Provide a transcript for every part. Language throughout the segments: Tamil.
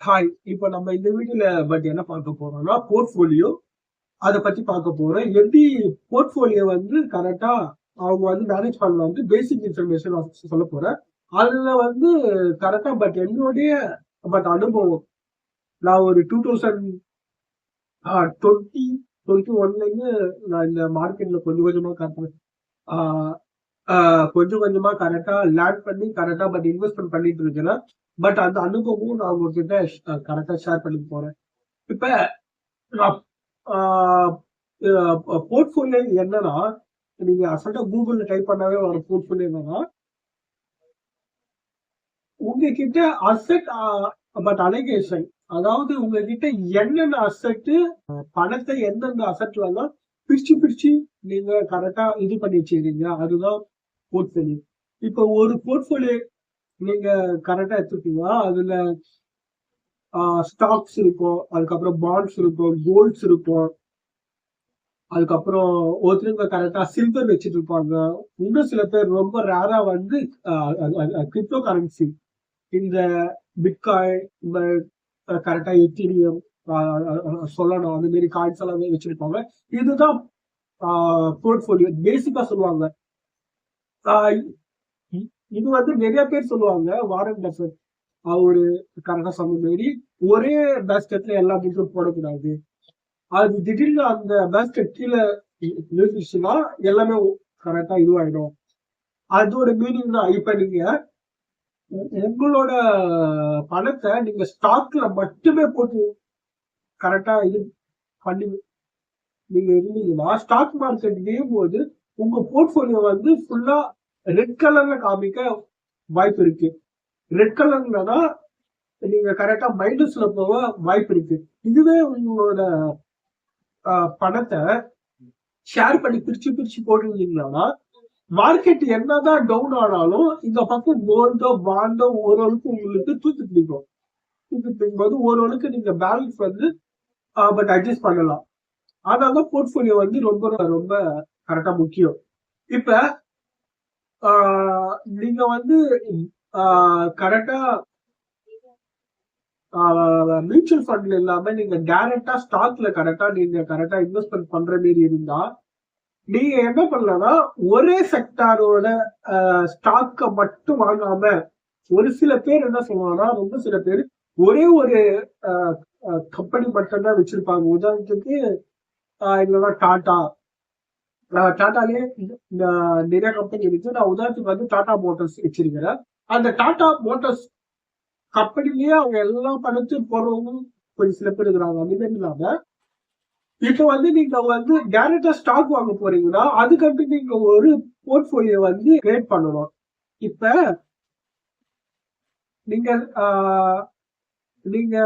ஹாய். இப்ப நம்ம இந்த வீடியோல என்ன பார்க்க போறோம்னா, போர்ட்ஃபோலியோ அத பத்தி பார்க்க போறோம். எப்படி போர்ட்ஃபோலியோ வந்து கரெக்ட்டா அவங்க வந்து மேனேஜ் பண்ணலாம் வந்து பேசிக் இன்ஃபர்மேஷன் சொல்லப் போறேன். அதுல வந்து கரெக்ட்டா என்னுடைய அனுபவம். நான் ஒரு 2020, 21லேருந்து நான் இந்த மார்க்கெட்ல கொஞ்சம் கொஞ்சமா கரெக்ட்டா ஆ ஆ கொஞ்சம் கொஞ்சமா கரெக்ட்டா லேர்ன் பண்ணி கரெக்ட்டா இன்வெஸ்ட்மென்ட் பண்ணிட்டு இருக்கேன். அந்த அனுபவமும் நான் உங்ககிட்ட கரெக்ட்டா ஷேர் பண்ணிக்க போறேன். இப்ப போர்ட்ஃபோலியோ என்னன்னா, நீங்க அசால்ட்டா கூகுள்ல டைப் பண்ணாவே வர போர்ட்ஃபோலியோ என்னன்னா, உங்ககிட்ட அசெட் அலோகேஷன். அதாவது உங்ககிட்ட என்னென்ன அசெட், பணத்தை எந்தெந்த அசெட்ல எல்லாம் பிரிச்சு பிரிச்சு நீங்க கரெக்டா இது பண்ணி வச்சிருக்கீங்க. அதுதான் போர்ட்ஃபோலியோ. இப்ப ஒரு போர்ட்ஃபோலியோ நீங்க கரெக்டா எடுத்துட்டீங்கன்னா, அதுல ஸ்டாக்ஸ் இருக்கும், அதுக்கப்புறம் பாண்ட்ஸ் இருக்கும், கோல்ட்ஸ் இருக்கும், அதுக்கப்புறம் ஒருத்தருங்க கரெக்டா சில்வர் வச்சுட்டு இருப்பாங்க. இன்னும் சில பேர் ரொம்ப ரேரா வந்து கிரிப்டோ கரன்சி, இந்த பிட்காயின், கரெக்டா எத்தீரியம், சொல்லணும் அந்த மாதிரி காயின்ஸ் எல்லாம் வச்சிருப்பாங்க. இதுதான் போர்ட்ஃபோலியோ பேசிக்கா சொல்லுவாங்க. இது வந்து நிறைய பேர் சொல்லுவாங்க. வாரன் பஃபெட் அவரு கரெக்டா சொன்ன மாதிரி ஒரே பேஸ்கெட்ல எல்லா புக்கும் போடக்கூடாது. அது திடீர்னு அந்த பேஸ்கெட் கீழே நிறுத்துச்சுன்னா எல்லாமே கரெக்டா இதுவாயிடும். அதோட மீனிங் தான். இப்ப நீங்க உங்களோட பணத்தை நீங்க ஸ்டாக்ல மட்டுமே போட்டு கரெக்டா இது பண்ணி நீங்க இருந்தீங்கன்னா, ஸ்டாக் மார்க்கெட் ஏறும் போது உங்க போர்ட்போலியோ வந்து ஃபுல்லா ரெட் கலர்ல காமிக்க வாய்ப்பு இருக்கு. ரெட் கலர்லனா நீங்க கரெக்டா மைனஸ்ல போக வாய்ப்பு இருக்கு. இதுவே உங்களோட பணத்தை ஷேர் பண்ணி பிரிச்சு பிரிச்சு போட்டிருந்தீங்கன்னா, மார்க்கெட் என்னதான் டவுன் ஆனாலும் இந்த பக்கம் கோல்டோ பாண்டோ ஓரளவுக்கு உங்களுக்கு தூக்கிட்டு நிற்கும். தூக்கிட்டு போது ஓரளவுக்கு நீங்க பேலன்ஸ் வந்து அட்ஜஸ்ட் பண்ணலாம். அதனால போர்ட்போலியோ வந்து ரொம்ப ரொம்ப கரெக்டா முக்கியம். இப்ப நீங்க வந்து கரெக்டா மியூச்சுவல் ஃபண்ட்ல இல்லாம நீங்க டைரக்டா ஸ்டாக்ல கரெக்டா இன்வெஸ்ட்மெண்ட் பண்ற மாதிரி இருந்தா, நீங்க என்ன பண்ணலாம்னா, ஒரே செக்டாரோட ஸ்டாக்க மட்டும் வாங்காம, ஒரு சில பேர் என்ன சொல்லுவாங்கன்னா, ரொம்ப சில பேர் ஒரே ஒரு கம்பெனி மட்டும்தான் வச்சிருப்பாங்க. உதாரணத்துக்கு இல்லைன்னா டாட்டாலேயே நிறைய கம்பெனி இருக்கு. நான் உதாரணத்துக்கு வந்து டாடா மோட்டார்ஸ் வச்சிருக்கிறேன். அந்த டாடா மோட்டார்ஸ் கம்பெனிலேயே அவங்க எல்லாம் பணத்தையும் போடுறவங்க கொஞ்சம் சில பேர் இருக்கிறாங்க. அந்த மாதிரி இல்லாம இப்ப வந்து நீங்க வந்து டைரக்டா ஸ்டாக் வாங்க போறீங்கன்னா, அதுக்கு நீங்க ஒரு போர்ட்போலியோ வந்து கிரியேட் பண்ணணும். இப்ப நீங்க நீங்க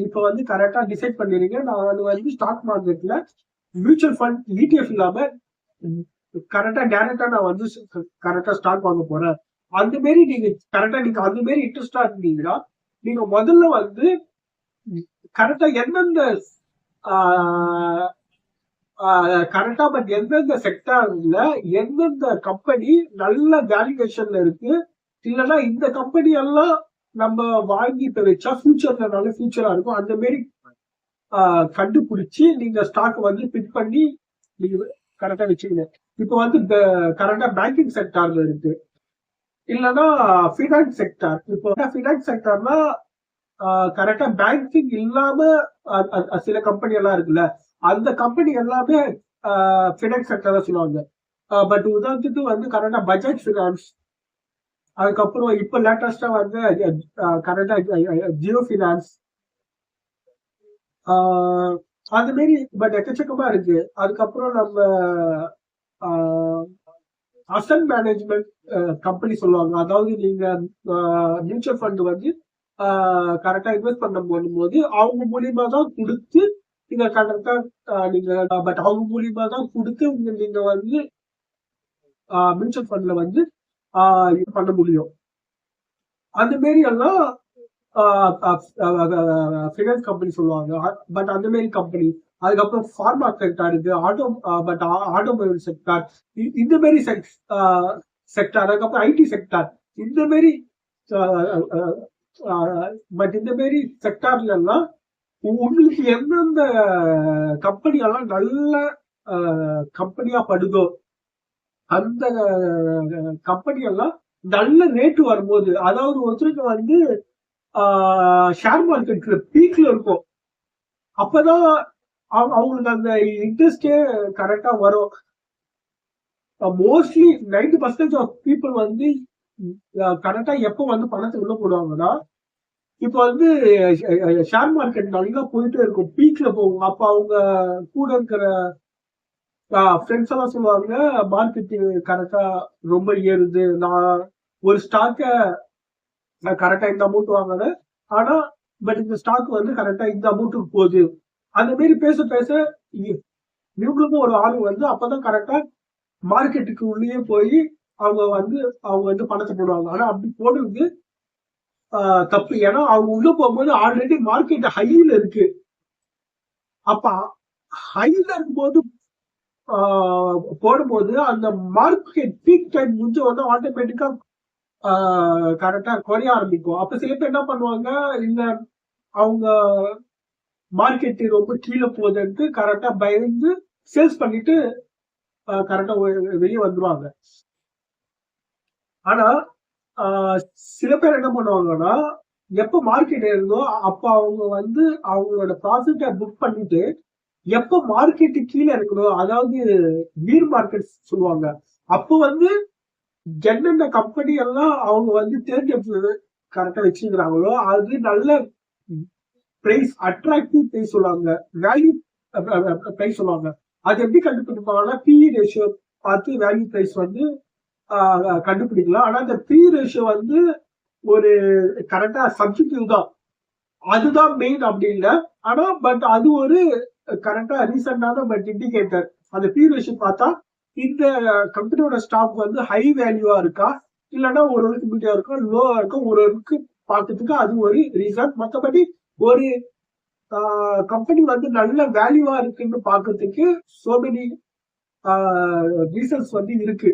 இப்ப வந்து கரெக்டா டிசைட் பண்ணிருங்க. நான் வந்து ஸ்டாக் மார்க்கெட்ல மியூச்சுவல் ஃபண்ட் ETF இல்லாம கரெக்டா டைரக்டா நான் வந்து கரெக்டா ஸ்டாக் வாங்க போறேன். அந்த மாதிரி நீங்க கரெக்டா அந்த மாதிரி இன்ட்ரெஸ்டா இருந்தீங்கன்னா, நீங்க முதல்ல வந்து கரெக்டா எந்தெந்த கரெக்டா எந்தெந்த செக்டார்ல எந்தெந்த கம்பெனி நல்ல வேல்யூவேஷன்ல இருக்கு, இல்லைன்னா இந்த கம்பெனி எல்லாம் நம்ம வாங்கிட்டு வச்சா ஃபியூச்சர்ல நல்ல ஃபியூச்சரா இருக்கும். அந்த மாதிரி கண்டுபிடிச்சு நீங்க ஸ்டாக் வந்து பிக் பண்ணி நீங்க கரெக்டா வச்சுக்கணும். இப்ப வந்து கரெக்டா பேங்கிங் செக்டார்ல இருக்கு, இல்லைன்னா ஃபினான்ஸ் செக்டார். இப்போ ஃபினான்ஸ் செக்டார்னா கரெக்டா பேங்கிங் இல்லாம சில கம்பெனி எல்லாம் இருக்குல்ல, அந்த கம்பெனி எல்லாமே ஃபினான்ஸ் செக்டர் தான் சொல்லுவாங்க. உதாரணத்துக்கு வந்து கரெக்டா பஜாஜ் ஃபினான்ஸ், அதுக்கப்புறம் இப்ப லேட்டஸ்டா வந்து கரெக்டா ஜியோ ஃபினான்ஸ், அந்த மாதிரி எக்கச்சக்கமா இருக்கு. அதுக்கப்புறம் நம்ம அசட் மேனேஜ்மெண்ட் கம்பெனி சொல்லுவாங்க. அதாவது நீங்க மியூச்சுவல் ஃபண்ட் வந்து கரெக்டா இன்வெஸ்ட் பண்ணும்போது அவங்க மூலியமா தான் கொடுத்து நீங்க கரெக்டா நீங்க அவங்க மூலியமா தான் கொடுத்து நீங்க வந்து மியூச்சுவல் ஃபண்ட்ல வந்து இது பண்ண முடியும். அந்த மாதிரி எல்லாம் ஃபினான்ஸ் கம்பெனி சொல்லுவாங்க. அந்த மாதிரி கம்பெனி, அதுக்கப்புறம் ஃபார்மா செக்டார் இருக்கு, ஆட்டோமொபைல் செக்டார், இந்த மாதிரி செக்டார், அதுக்கப்புறம் IT செக்டார், இந்த மாதிரி பட் இந்த மாதிரி செக்டார்ல எல்லாம் உங்களுக்கு எந்தெந்த கம்பெனி எல்லாம் நல்ல கம்பெனியா படுதோ அந்த கம்பெனி எல்லாம் நல்ல ரேட்டு வரும்போது, அதாவது ஒருத்தருக்கு வந்து ஷேர் மார்க்கெட்ல பீக்ல இருக்கும், அப்பதான் அவங்களுக்கு அந்த இன்ட்ரெஸ்டே கரெக்டா வரும். மோஸ்ட்லி 90% ஆஃப் பீப்புள் வந்து கரெக்டா எப்ப வந்து பணத்தை உள்ள போடுவாங்கன்னா, இப்ப வந்து ஷேர் மார்க்கெட் நல்லா போயிட்டே இருக்கும், பீக்ல போகும். அப்ப அவங்க கூட இருக்கிற ஃப்ரெண்ட்ஸ் எல்லாம் சொல்லுவாங்க, மார்க்கெட் கரெக்டா ரொம்ப ஏறுது, நான் ஒரு ஸ்டாக்க கரெக்டா இந்த அமௌண்ட் வாங்கினேன், ஆனா பட் இந்த ஸ்டாக் வந்து கரெக்டா இந்த அமௌண்ட்டுக்கு போகுது. அந்த மாதிரி பேச பேச இவங்களுக்கும் ஒரு ஆர்வம் வந்து அப்பதான் கரெக்டா மார்க்கெட்டுக்கு உள்ளே போய் அவங்க வந்து பணத்தை போடுவாங்க. ஆனா அப்படி போடுறது தப்பு. ஏன்னா அவங்க உள்ள போகும்போது ஆல்ரெடி மார்க்கெட் ஹைல இருக்கு. அப்ப ஹைல இருக்கும்போது போடும்போது அந்த மார்க்கெட் பீக் டைம் முடிஞ்ச உடனே ஆட்டோமேட்டிக்கா கரெக்டா குறைய ஆரம்பிக்கும். அப்ப சில பேர் என்ன பண்ணுவாங்க, இந்த அவங்க மார்க்கெட் ரொம்ப கீழே போகுதுன்ட்டு கரெக்டா பயந்து சேல்ஸ் பண்ணிட்டு கரெக்டா வெளியே வந்துருவாங்க. ஆனா சில பேர் என்ன பண்ணுவாங்கன்னா, எப்ப மார்க்கெட் ஏறுதோ அப்ப அவங்க வந்து அவங்களோட ப்ராஃபிட்டை புக் பண்ணிட்டு எப்ப மார்க்கெட்டு கீழே இருக்கணும், அதாவது பீர் மார்க்கெட் சொல்லுவாங்க, அப்போ வந்து என்னென்ன கம்பெனி எல்லாம் அவங்க வந்து தேர்ந்தெடுத்து கரெக்டா வச்சிருக்கிறாங்களோ அது நல்ல பிரைஸ், அட்ராக்டிவ் பிரைஸ் சொல்லுவாங்க, வேல்யூ பிரைஸ் சொல்லுவாங்க. அது எப்படி கண்டுபிடிப்பாங்கன்னா, பிஇ ரேஷியோ பார்த்து வேல்யூ பிரைஸ் வந்து கண்டுபிடிக்கலாம். ஆனா அந்த பி ரேஷியோ வந்து ஒரு கரெக்டா சப்ஜெக்டிவ் தான், அதுதான் மெயின் அப்படி இல்லை. ஆனா பட் அது ஒரு கரெக்டா ரீசெண்டான பட் இண்டிகேட்டர். அந்த பி ரேஷியோ பார்த்தா இந்த கம்பெனியோட ஸ்டாக் வந்து ஹை வேல்யூவா இருக்கா, இல்லைன்னா ஓரளவுக்கு மீடியா இருக்கா, லோவா இருக்கா, ஓரளவுக்கு பார்க்கறதுக்கு அது ஒரு ரீசன். மற்றபடி ஒரு கம்பெனி வந்து நல்ல வேல்யூவா இருக்குன்னு பார்க்கறதுக்கு சோ மெனி ரீசன்ஸ் வந்து இருக்கு.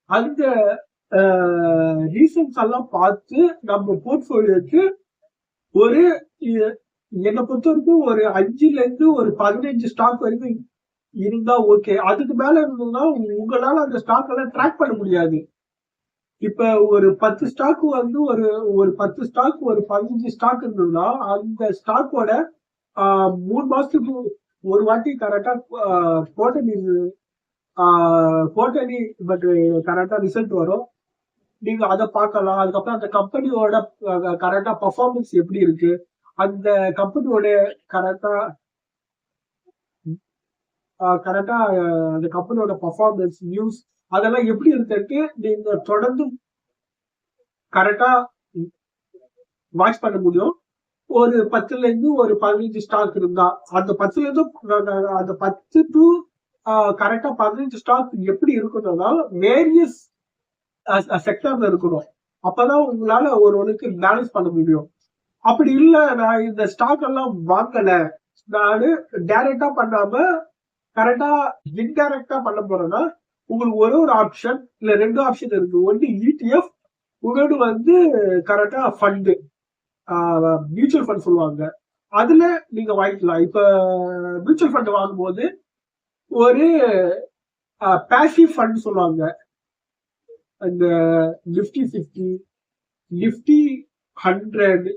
அந்த ரீசன்ஸ் எல்லாம் பார்த்து நம்ம போர்ட்ஃபோலியோக்கு ஒரு என்னை பொறுத்த வரைக்கும் ஒரு 5ல இருந்து ஒரு 15 ஸ்டாக் வரைக்கும் இருந்தா ஓகே. அதுக்கு மேல இருந்ததுன்னா உங்களால அந்த ஸ்டாக் எல்லாம் ட்ராக் பண்ண முடியாது. இப்ப ஒரு 10 ஸ்டாக் வந்து ஒரு 10 ஸ்டாக் ஒரு 15 ஸ்டாக் இருந்ததுன்னா அந்த ஸ்டாக்கோட 3 மாசத்துக்கு ஒரு வாட்டி கரெக்டா குவார்டர்லி பட் கரெக்டா ரிசல்ட் வரும், நீங்க அதை பார்க்கலாம். அதுக்கப்புறம் அந்த கம்பெனியோட கரெக்டா பர்ஃபார்மன்ஸ் எப்படி இருக்கு, அந்த கம்பெனியோட கரெக்டா அந்த கம்பெனியோட பர்ஃபார்மன்ஸ் நியூஸ் அதெல்லாம் எப்படி இருக்குன்ட்டு நீங்க தொடர்ந்து கரெக்டா வாட்ச் பண்ண முடியும். ஒரு 10ல இருந்து ஒரு 15 ஸ்டாக் இருந்தா அந்த 10ல இருந்து அந்த 10 டு கரெக்டா 15 ஸ்டாக் எப்படி இருக்கணும்னா வேரியஸ் செக்டர்ல இருக்கணும். அப்பதான் உங்களால ஒருவனுக்கு பேலன்ஸ் பண்ண முடியும். அப்படி இல்ல, நான் இந்த ஸ்டாக் எல்லாம் வாங்கல, நானு டைரக்டா பண்ணாம கரெக்டா இன்டைரக்டா பண்ண போறேன்னா உங்களுக்கு ஒரு ஆப்ஷன் இல்ல 2 ஆப்ஷன் இருக்கு. ஒன்று இடிஎஃப், இன்னொன்று வந்து கரெக்டா ஃபண்டு, மியூச்சுவல் ஃபண்ட் சொல்லுவாங்க, அதுல நீங்க வாங்கிக்கலாம். இப்ப மியூச்சுவல் ஃபண்ட் வாங்கும்போது ஒரு பேசிவ் ஃபண்ட் சொல்லுவாங்க, அந்த நிஃப்டி 50, நிஃப்டி 100,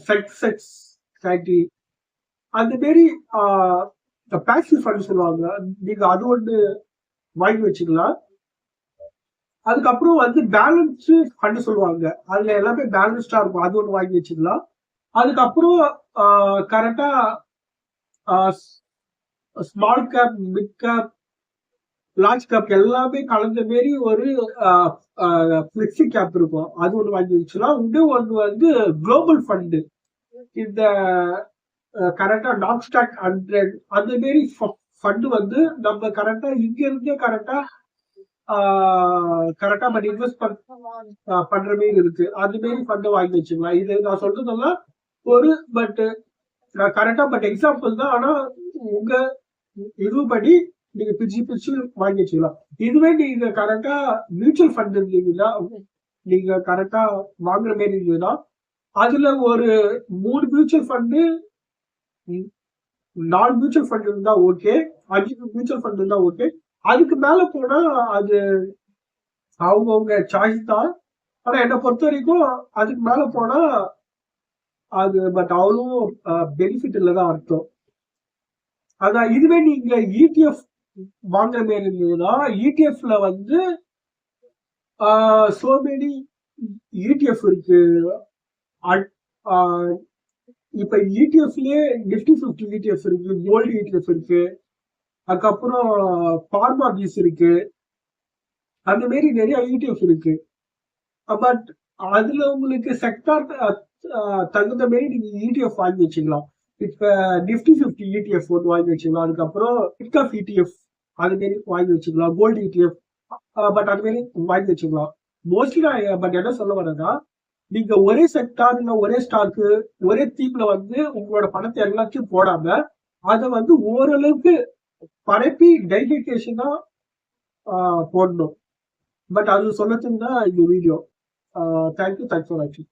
சென்செக்ஸ் 30, அந்த மாரி பேசிவ் ஃபண்ட் சொல்லுவாங்க. நீங்க அது ஒன்று வாங்கி வச்சுக்கலாம். அதுக்கப்புறம் வந்து பேலன்ஸ் ஃபண்ட் சொல்லுவாங்க, அதுல எல்லாமே பேலன்ஸ்டா இருக்கும், அது ஒன்று வாங்கி வச்சுக்கலாம். அதுக்கப்புறம் கரெக்டா small cap, mid cap, large cap எல்லாமே கலந்த மாரி ஒரு பிளெக்சி கேப் இருக்கும், அது ஒன்று வாங்கி வச்சுக்கலாம். இன்னும் ஒன்று வந்து குளோபல் ஃபண்டு, இந்த கரெக்டா நாஸ்டாக் 100 அந்த மாரி ஃபண்ட் வந்து நம்ம கரெக்டா இங்க இருந்தே கரெக்டா நம்ம இன்வெஸ்ட் பண்ற மாரி இருக்கு, அது மாரி ஃபண்ட் வாங்கி வச்சுக்கலாம். இது நான் சொல்றதெல்லாம் ஒரு பட் கரெக்டா பட் எக்ஸாம்பிள் தான். ஆனா உங்க இதுபடி நீங்க பிரிச்சு வாங்கி வச்சுக்கலாம். இதுவே நீங்க கரெக்டா மியூச்சுவல் ஃபண்ட் இருந்தீங்கன்னா நீங்க கரெக்டா வாங்குற மாதிரி இருந்ததுன்னா அதுல ஒரு 3 மியூச்சுவல் ஃபண்டு 4 மியூச்சுவல் ஃபண்ட் இருந்தா ஓகே, 5 மியூச்சுவல் ஃபண்ட் இருந்தா ஓகே. அதுக்கு மேல போனா அது அவங்கவுங்க சாய்ஸ் தான். ஆனா என்னை பொறுத்த வரைக்கும் அதுக்கு மேல போனா அது பட் அவ்வளவும் பெனிஃபிட் இல்லதான் அர்த்தம். அதான் இதுவே நீங்க இடிஎஃப் வாங்குற மாதிரி இருந்ததுன்னா இடிஎஃப்ல வந்து சோ மெனி இடிஎஃப் இருக்கு. இப்ப இடிஎஃப்லயே நிப்டி 50 இடிஎஃப் இருக்கு, கோல்டு இடிஎஃப் இருக்கு, அதுக்கப்புறம் பார்மா பீஸ் இருக்கு, அந்த மாதிரி நிறைய இடிஎஃப் இருக்கு. பட் அதுல உங்களுக்கு செக்டார் தகுந்த மாதிரி நீங்க இடிஎஃப் வாங்கி வச்சுக்கலாம். இப்ப நிப்டி 50 இடிஎஃப் ஒன்று வாங்கி வச்சுக்கலாம், அதுக்கப்புறம் பிட்காஃப் இடிஎஃப் அது மாரி வாங்கி வச்சுக்கலாம், கோல்டு இடிஎஃப் பட் அது மாரி வாங்கி வச்சுக்கலாம். மோஸ்ட்லி நான் பட் என்ன சொல்ல வரேன்னா நீங்க ஒரே செக்டார் இல்ல ஒரே ஸ்டாக்கு ஒரே தீம்ல வந்து உங்களோட பணத்தை எல்லாத்தையும் போடாம அதை வந்து ஓரளவுக்கு பரப்பி டைவர்கேஷனா போடணும். பட் அது சொல்லத்துக்கு தான் இந்த வீடியோ. தேங்க்யூ ஃபார் வாட்சிங்.